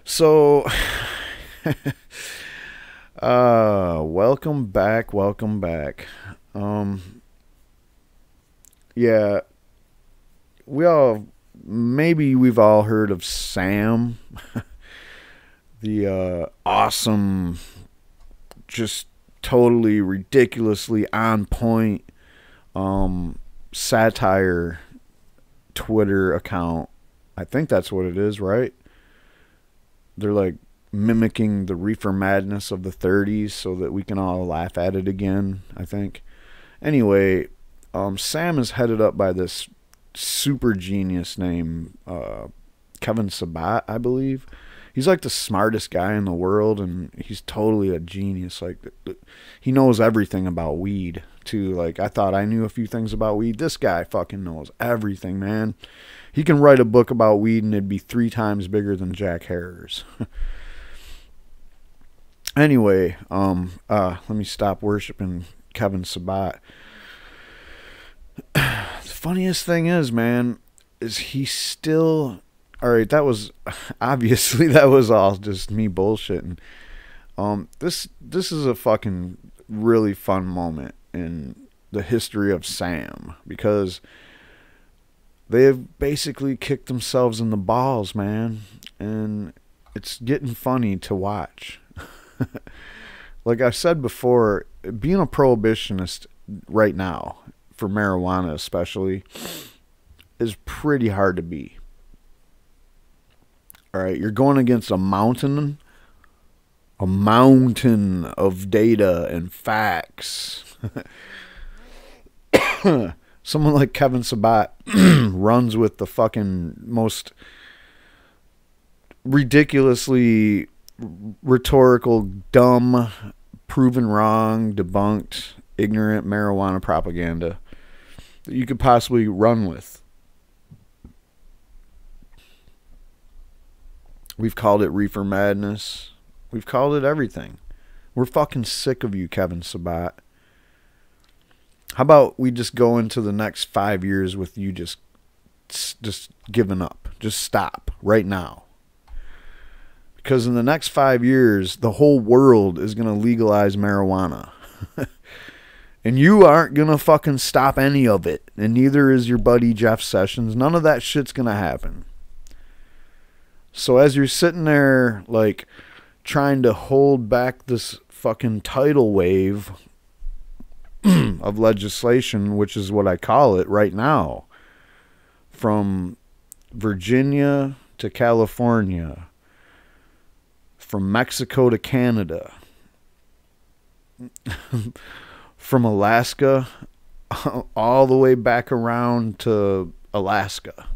So, welcome back, welcome back. Yeah, we've all heard of Sam, the awesome, just totally ridiculously on point satire Twitter account. I think that's what it is, right? They're like mimicking the reefer madness of the 30s so that we can all laugh at it again, I think. Anyway, Sam is headed up by this super genius named Kevin Sabet, I believe. He's like the smartest guy in the world, and he's totally a genius. Like, he knows everything about weed, too. Like, I thought I knew a few things about weed. This guy fucking knows everything, man. He can write a book about weed, and it'd be 3 times bigger than Jack Harrer's. Anyway, let me stop worshiping Kevin Sabet. The funniest thing is, man, is he still... Alright, that was... Obviously, that was all just me bullshitting. This is a fucking really fun moment in the history of Sam. Because they have basically kicked themselves in the balls, man. And it's getting funny to watch. Like I said before, being a prohibitionist right now, for marijuana especially, is pretty hard to be. Alright, you're going against a mountain of data and facts. Someone like Kevin Sabet runs with the fucking most ridiculously rhetorical, dumb, proven wrong, debunked, ignorant marijuana propaganda that you could possibly run with. We've called it reefer madness. We've called it everything. We're fucking sick of you, Kevin Sabet. How about we just go into the next 5 years with you just giving up? Just stop right now. Because in the next 5 years, the whole world is going to legalize marijuana. And you aren't going to fucking stop any of it. And neither is your buddy Jeff Sessions. None of that shit's going to happen. So as you're sitting there, like, trying to hold back this fucking tidal wave of legislation, which is what I call it right now, from Virginia to California, from Mexico to Canada, from Alaska all the way back around to Alaska.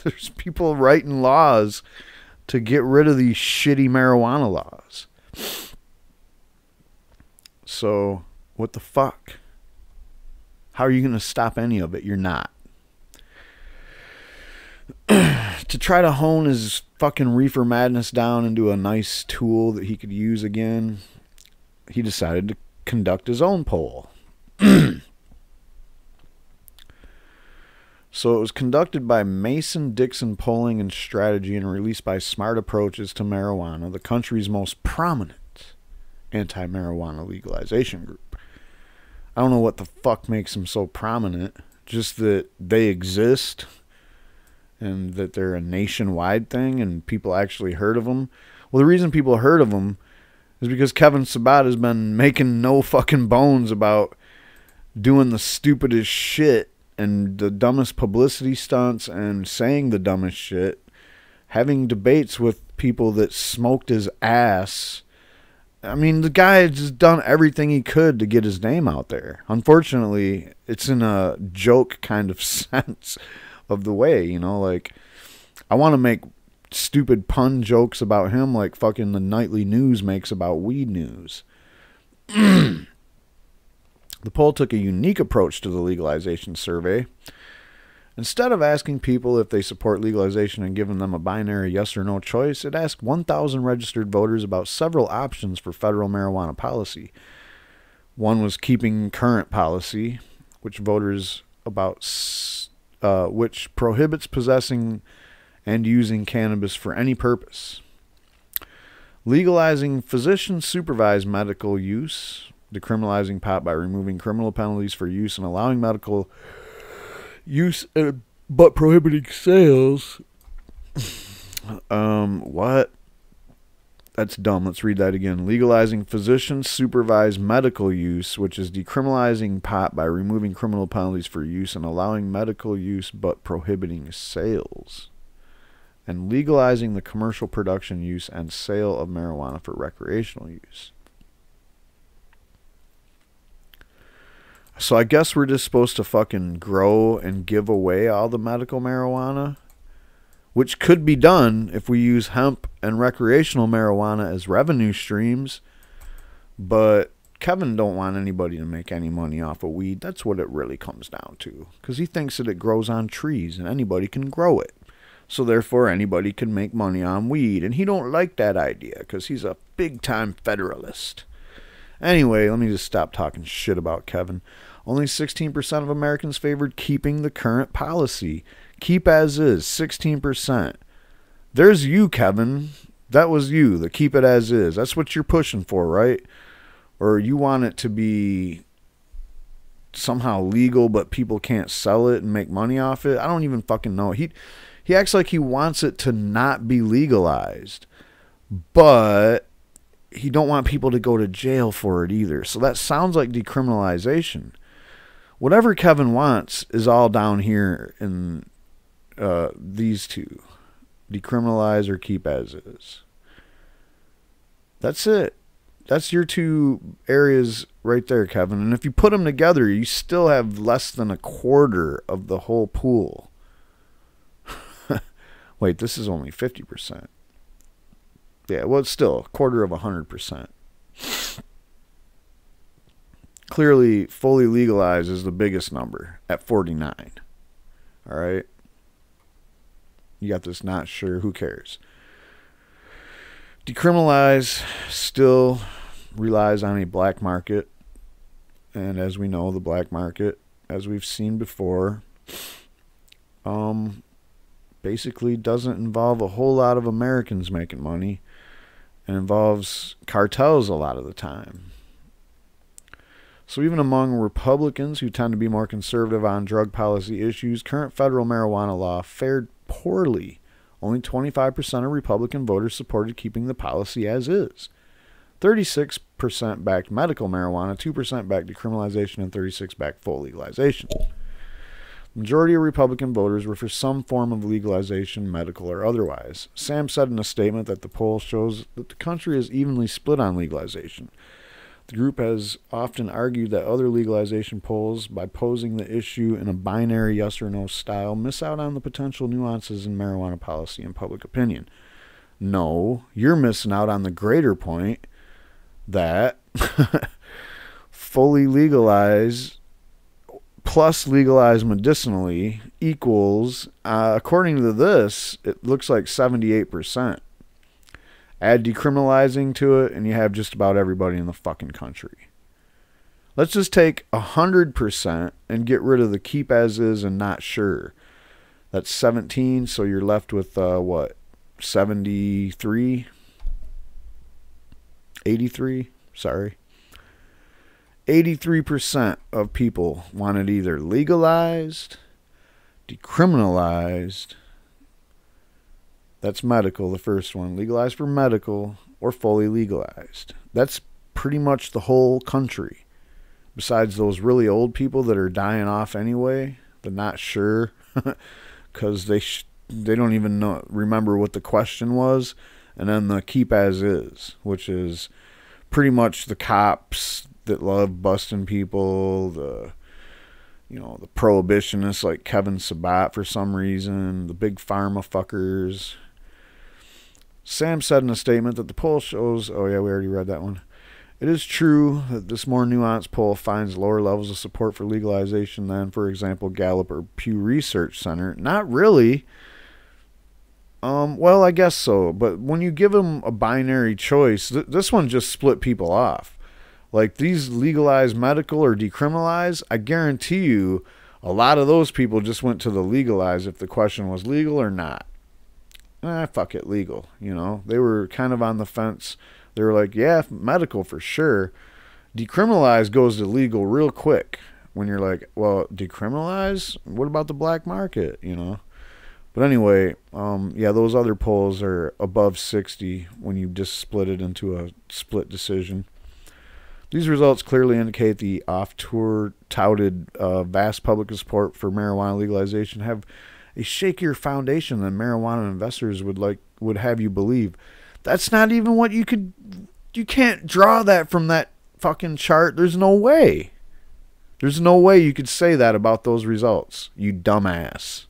There's people writing laws to get rid of these shitty marijuana laws. So, what the fuck? How are you going to stop any of it? You're not. To try to hone his fucking reefer madness down into a nice tool that he could use again, he decided to conduct his own poll. So it was conducted by Mason-Dixon Polling and Strategy and released by Smart Approaches to Marijuana, the country's most prominent anti-marijuana legalization group. I don't know what the fuck makes them so prominent, just that they exist and that they're a nationwide thing and people actually heard of them. Well, the reason people heard of them is because Kevin Sabet has been making no fucking bones about doing the stupidest shit and the dumbest publicity stunts and saying the dumbest shit, having debates with people that smoked his ass. I mean, the guy had just done everything he could to get his name out there. Unfortunately, it's in a joke kind of sense of the way, you know, like, I want to make stupid pun jokes about him like fucking the nightly news makes about weed news. The poll took a unique approach to the legalization survey. Instead of asking people if they support legalization and giving them a binary yes or no choice, it asked 1,000 registered voters about several options for federal marijuana policy. One was keeping current policy, which prohibits possessing and using cannabis for any purpose. Legalizing physician-supervised medical use, decriminalizing pot by removing criminal penalties for use and allowing medical use but prohibiting sales. What? That's dumb. Let's read that again. Legalizing physician-supervised medical use, which is decriminalizing pot by removing criminal penalties for use and allowing medical use but prohibiting sales. And legalizing the commercial production, use, and sale of marijuana for recreational use. So I guess we're just supposed to fucking grow and give away all the medical marijuana, which could be done if we use hemp and recreational marijuana as revenue streams. But Kevin don't want anybody to make any money off of weed. That's what it really comes down to, because he thinks that it grows on trees and anybody can grow it. So therefore anybody can make money on weed. And he don't like that idea because he's a big-time federalist. Anyway, let me just stop talking shit about Kevin. Only 16% of Americans favored keeping the current policy. Keep as is, 16%. There's you, Kevin. That was you, the keep it as is. That's what you're pushing for, right? Or you want it to be somehow legal but people can't sell it and make money off it? I don't even fucking know. He acts like he wants it to not be legalized, but he don't want people to go to jail for it either. So that sounds like decriminalization. Whatever Kevin wants is all down here in these two. Decriminalize or keep as is. That's it. That's your two areas right there, Kevin. And if you put them together, you still have less than a quarter of the whole pool. Wait, this is only 50%. Yeah, well, it's still a quarter of 100%. Clearly, fully legalized is the biggest number at 49. All right? You got this not sure. Who cares? Decriminalize still relies on a black market. And as we know, the black market, as we've seen before, basically doesn't involve a whole lot of Americans making money. It involves cartels a lot of the time. So even among Republicans who tend to be more conservative on drug policy issues, current federal marijuana law fared poorly. Only 25% of Republican voters supported keeping the policy as is. 36% backed medical marijuana, 2% backed decriminalization, and 36% backed full legalization. The majority of Republican voters were for some form of legalization, medical or otherwise. Sam said in a statement that the poll shows that the country is evenly split on legalization. The group has often argued that other legalization polls, by posing the issue in a binary yes or no style, miss out on the potential nuances in marijuana policy and public opinion. No, you're missing out on the greater point that fully legalized plus legalized medicinally equals, according to this, it looks like 78%. Add decriminalizing to it, and you have just about everybody in the fucking country. Let's just take 100% and get rid of the keep as is and not sure. That's 17, so you're left with, what, 73? 83? Sorry. 83% of people want it either legalized, decriminalized, that's medical, the first one, legalized for medical, or fully legalized. That's pretty much the whole country. Besides those really old people that are dying off anyway, they're not sure, because they don't even remember what the question was, and then the keep as is, which is pretty much the cops that love busting people, the prohibitionists like Kevin Sabet for some reason, the big pharma fuckers. Sam said in a statement that the poll shows, oh yeah, we already read that one. It is true that this more nuanced poll finds lower levels of support for legalization than, for example, Gallup or Pew Research Center. Not really. Well, I guess so. But when you give them a binary choice, this one just split people off. Like these legalized medical or decriminalized, I guarantee you a lot of those people just went to the legalized if the question was legal or not. fuck it, legal. You know, they were kind of on the fence. They were like, yeah, medical for sure. Decriminalize goes to legal real quick. When you're like, well, decriminalize? What about the black market? You know. But anyway, yeah, those other polls are above 60 when you just split it into a split decision. These results clearly indicate the oft-tour touted vast public support for marijuana legalization have a shakier foundation than marijuana investors would have you believe. That's not even what you can't draw that from that fucking chart. There's no way. There's no way you could say that about those results, you dumbass.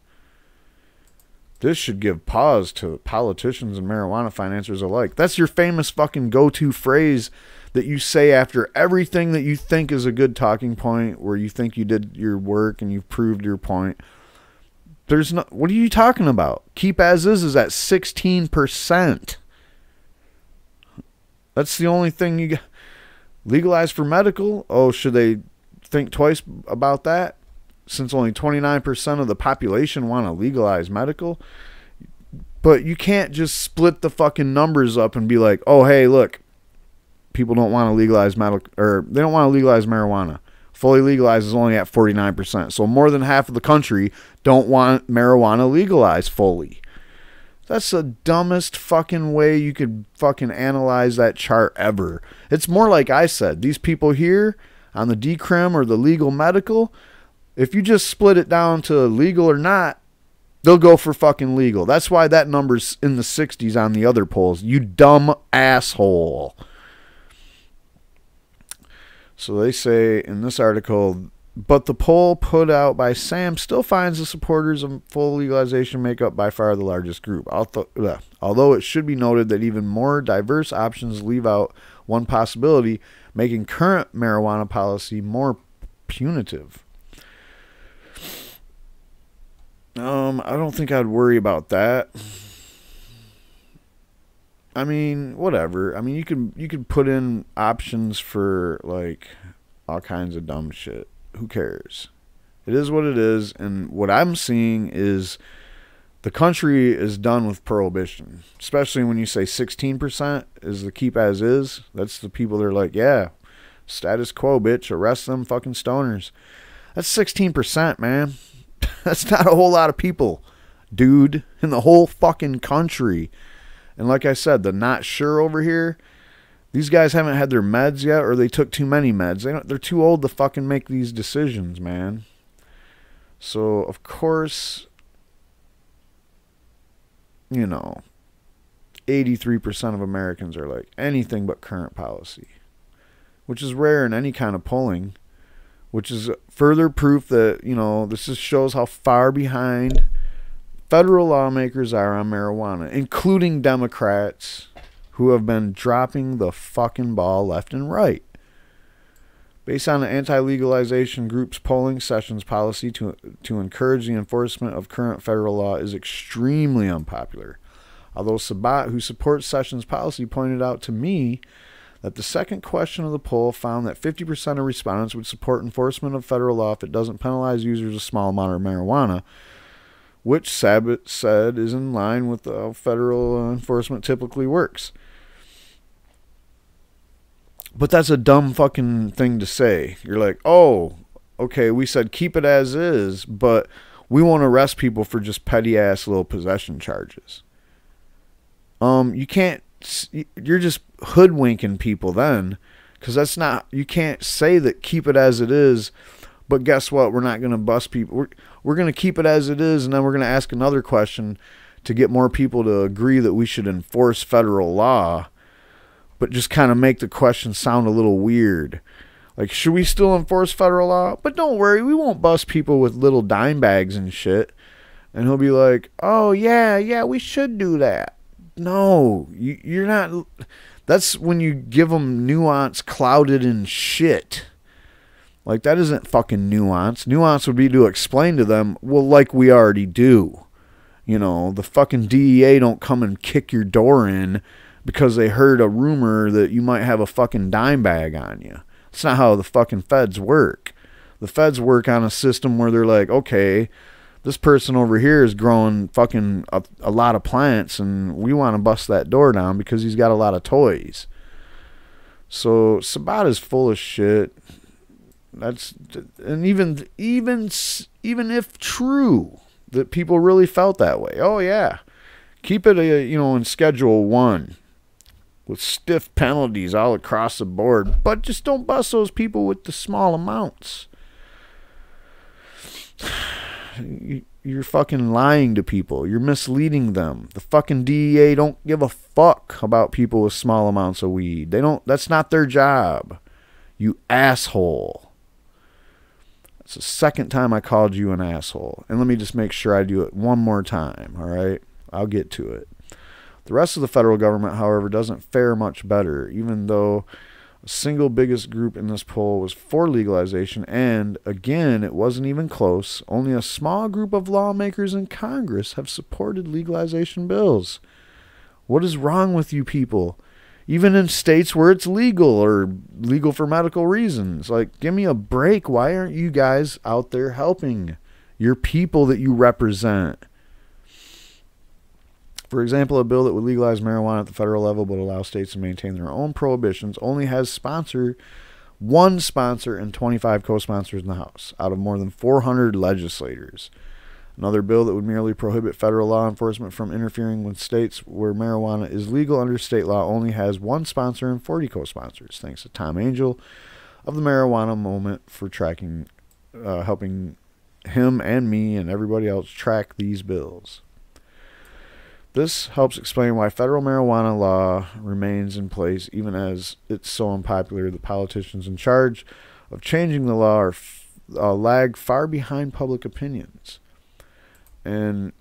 This should give pause to politicians and marijuana financiers alike. That's your famous fucking go-to phrase that you say after everything that you think is a good talking point, where you think you did your work and you've proved your point. There's no. What are you talking about? Keep as is at 16%. That's the only thing you got. Legalize for medical? Oh, should they think twice about that? Since only 29% of the population want to legalize medical. But you can't just split the fucking numbers up and be like, oh, hey, look, people don't want to legalize medical, or they don't want to legalize marijuana. Fully legalized is only at 49%. So more than half of the country don't want marijuana legalized fully. That's the dumbest fucking way you could fucking analyze that chart ever. It's more like I said, these people here on the decrim or the legal medical, if you just split it down to legal or not, they'll go for fucking legal. That's why that number's in the 60s on the other polls. You dumb asshole. So they say in this article, but the poll put out by SAM still finds the supporters of full legalization make up by far the largest group. Although it should be noted that even more diverse options leave out one possibility, making current marijuana policy more punitive. I don't think I'd worry about that. I mean, whatever. I mean, you could put in options for like all kinds of dumb shit. Who cares? It is what it is, and what I'm seeing is the country is done with prohibition. Especially when you say 16% is the keep as is. That's the people that are like, yeah, status quo, bitch. Arrest them fucking stoners. That's 16%, man. That's not a whole lot of people, dude, in the whole fucking country. And like I said, the not sure over here, these guys haven't had their meds yet, or they took too many meds. They're too old to fucking make these decisions, man. So, of course, you know, 83% of Americans are like anything but current policy, which is rare in any kind of polling, which is further proof that, you know, this just shows how far behind federal lawmakers are on marijuana, including Democrats who have been dropping the fucking ball left and right. Based on the anti-legalization group's polling, Sessions' policy to encourage the enforcement of current federal law is extremely unpopular. Although Sabet, who supports Sessions' policy, pointed out to me that the second question of the poll found that 50% of respondents would support enforcement of federal law if it doesn't penalize users of small amount of marijuana, which Sabet said is in line with how federal enforcement typically works. But that's a dumb fucking thing to say. You're like, oh, okay, we said keep it as is, but we won't arrest people for just petty ass little possession charges. You can't, you're just hoodwinking people then, because that's not, you can't say that keep it as it is, but guess what, we're not going to bust people. We're going to keep it as it is, and then we're going to ask another question to get more people to agree that we should enforce federal law, but just kind of make the question sound a little weird. Like, should we still enforce federal law? But don't worry, we won't bust people with little dime bags and shit. And he'll be like, oh, yeah, we should do that. No, you're not. That's when you give them nuance clouded in shit. Like, that isn't fucking nuance. Nuance would be to explain to them, well, like we already do. You know, the fucking DEA don't come and kick your door in because they heard a rumor that you might have a fucking dime bag on you. That's not how the fucking feds work. The feds work on a system where they're like, okay, This person over here is growing fucking a lot of plants, and we want to bust that door down because he's got a lot of toys. So Sabet is full of shit. And even if true that people really felt that way, oh yeah, keep it in Schedule 1 with stiff penalties all across the board, but just don't bust those people with the small amounts. You're fucking lying to people. You're misleading them. The fucking DEA don't give a fuck about people with small amounts of weed. That's not their job. You asshole. That's the second time I called you an asshole. And let me just make sure I do it one more time, all right? I'll get to it. The rest of the federal government, however, doesn't fare much better, even though the single biggest group in this poll was for legalization, and again, it wasn't even close. Only a small group of lawmakers in Congress have supported legalization bills. What is wrong with you people? Even in states where it's legal or legal for medical reasons. Like, give me a break. Why aren't you guys out there helping your people that you represent? For example, a bill that would legalize marijuana at the federal level but allow states to maintain their own prohibitions only has one sponsor and 25 co-sponsors in the House out of more than 400 legislators. Another bill that would merely prohibit federal law enforcement from interfering with states where marijuana is legal under state law only has one sponsor and 40 co-sponsors. Thanks to Tom Angel of the Marijuana Moment for helping him and me and everybody else track these bills. This helps explain why federal marijuana law remains in place even as it's so unpopular. The politicians in charge of changing the law lag far behind public opinions. And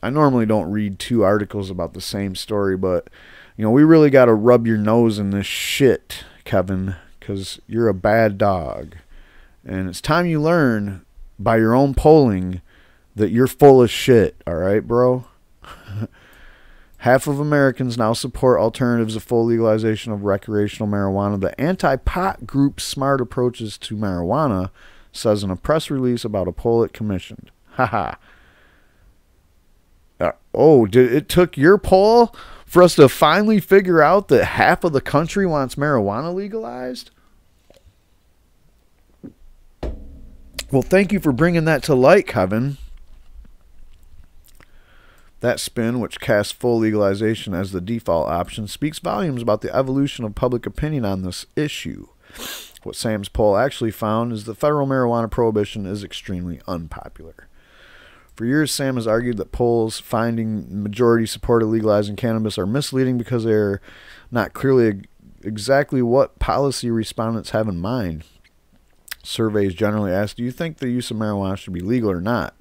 I normally don't read two articles about the same story, but we really got to rub your nose in this shit, Kevin, because you're a bad dog. And it's time you learn by your own polling that you're full of shit, all right, bro? Half of Americans now support alternatives to full legalization of recreational marijuana. The anti-pot group Smart Approaches to Marijuana says in a press release about a poll it commissioned. Haha. It took your poll for us to finally figure out that half of the country wants marijuana legalized? Well, thank you for bringing that to light, Kevin. That spin, which casts full legalization as the default option, speaks volumes about the evolution of public opinion on this issue. What Sam's poll actually found is that federal marijuana prohibition is extremely unpopular. For years, Sam has argued that polls finding majority support of legalizing cannabis are misleading because they're not clearly exactly what policy respondents have in mind. Surveys generally ask, do you think the use of marijuana should be legal or not?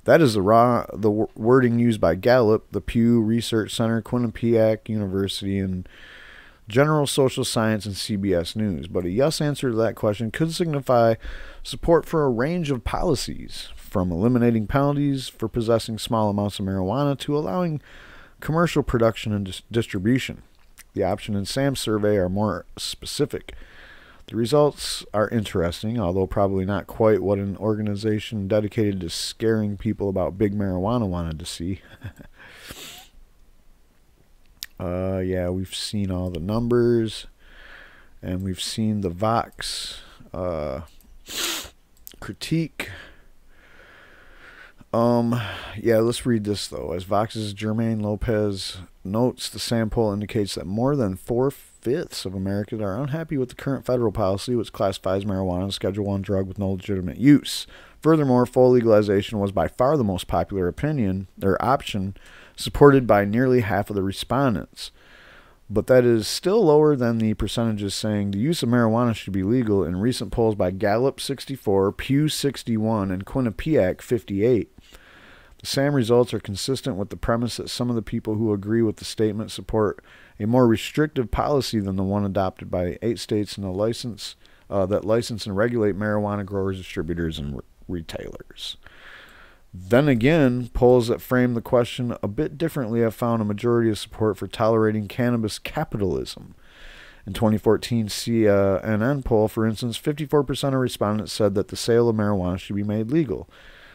That is the wording used by Gallup, the Pew Research Center, Quinnipiac University, and General Social Science and CBS News. But a yes answer to that question could signify support for a range of policies, from eliminating penalties for possessing small amounts of marijuana to allowing commercial production and distribution. The option in Sam's survey are more specific. The results are interesting, although probably not quite what an organization dedicated to scaring people about big marijuana wanted to see. Yeah, we've seen all the numbers, and we've seen the Vox critique. Yeah, let's read this, though. As Vox's Jermaine Lopez notes, the Sam poll indicates that more than 4/5 of Americans are unhappy with the current federal policy, which classifies marijuana as a Schedule I drug with no legitimate use. Furthermore, full legalization was by far the most popular option, supported by nearly half of the respondents. But that is still lower than the percentages saying the use of marijuana should be legal in recent polls by Gallup 64, Pew 61, and Quinnipiac 58. The SAM results are consistent with the premise that some of the people who agree with the statement support a more restrictive policy than the one adopted by 8 states that license and regulate marijuana growers, distributors, and retailers. Then again, polls that frame the question a bit differently have found a majority of support for tolerating cannabis capitalism. In 2014 CNN poll, for instance, 54% of respondents said that the sale of marijuana should be made legal.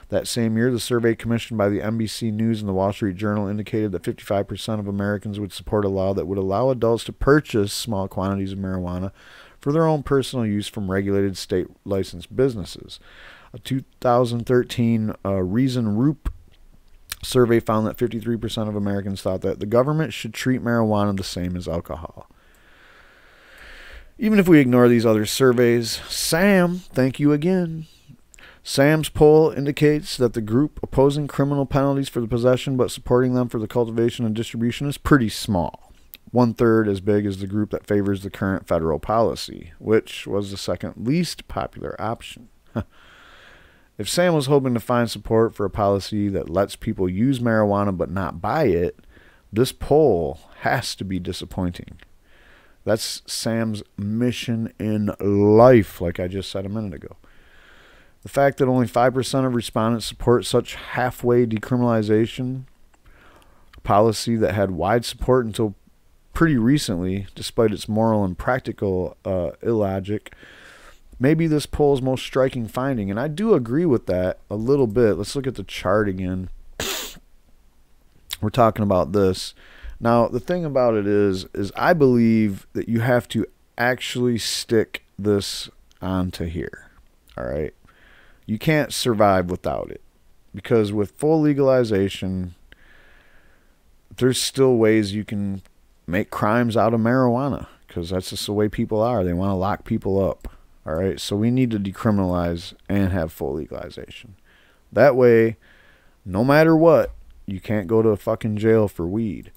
That same year, the survey commissioned by the NBC News and the Wall Street Journal indicated that 55% of Americans would support a law that would allow adults to purchase small quantities of marijuana for their own personal use from regulated state licensed businesses. A 2013 Reason Roop survey found that 53% of Americans thought that the government should treat marijuana the same as alcohol. Even if we ignore these other surveys, Sam, thank you again. Sam's poll indicates that the group opposing criminal penalties for the possession but supporting them for the cultivation and distribution is pretty small. 1/3 as big as the group that favors the current federal policy, which was the second least popular option. If Sam was hoping to find support for a policy that lets people use marijuana but not buy it, this poll has to be disappointing. That's Sam's mission in life, like I just said a minute ago. The fact that only 5% of respondents support such halfway decriminalization policy that had wide support until pretty recently, despite its moral and practical illogic, maybe this poll's most striking finding. And I do agree with that a little bit. Let's look at the chart again. We're talking about this. Now, the thing about it is I believe that you have to actually stick this onto here. All right? You can't survive without it. Because with full legalization, there's still ways you can make crimes out of marijuana. Because that's just the way people are. They want to lock people up. All right? So we need to decriminalize and have full legalization. That way, no matter what, you can't go to a fucking jail for weed.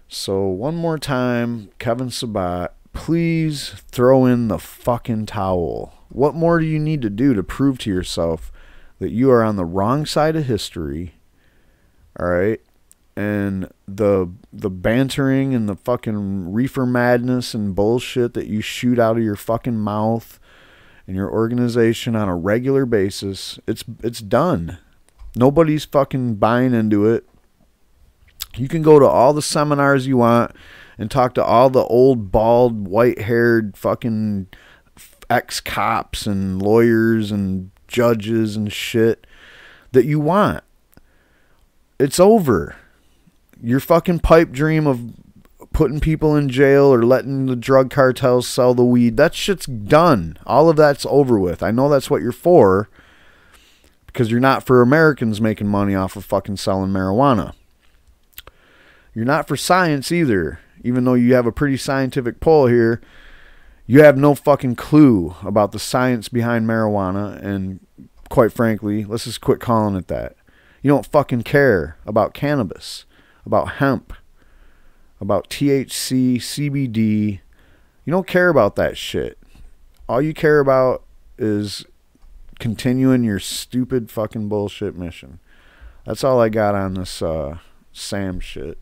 So one more time, Kevin Sabet, please throw in the fucking towel. What more do you need to do to prove to yourself that you are on the wrong side of history? All right? And the bantering and the fucking reefer madness and bullshit that you shoot out of your fucking mouth and your organization on a regular basis, it's done. Nobody's fucking buying into it. You can go to all the seminars you want and talk to all the old, bald, white-haired fucking ex-cops and lawyers and judges and shit that you want. It's over. Your fucking pipe dream of putting people in jail or letting the drug cartels sell the weed, that shit's done. All of that's over with. I know that's what you're for, because you're not for Americans making money off of fucking selling marijuana. You're not for science either. Even though you have a pretty scientific poll here, you have no fucking clue about the science behind marijuana. And quite frankly, let's just quit calling it that. You don't fucking care about cannabis, about hemp, about THC, CBD. You don't care about that shit. All you care about is continuing your stupid fucking bullshit mission. That's all I got on this Sam shit.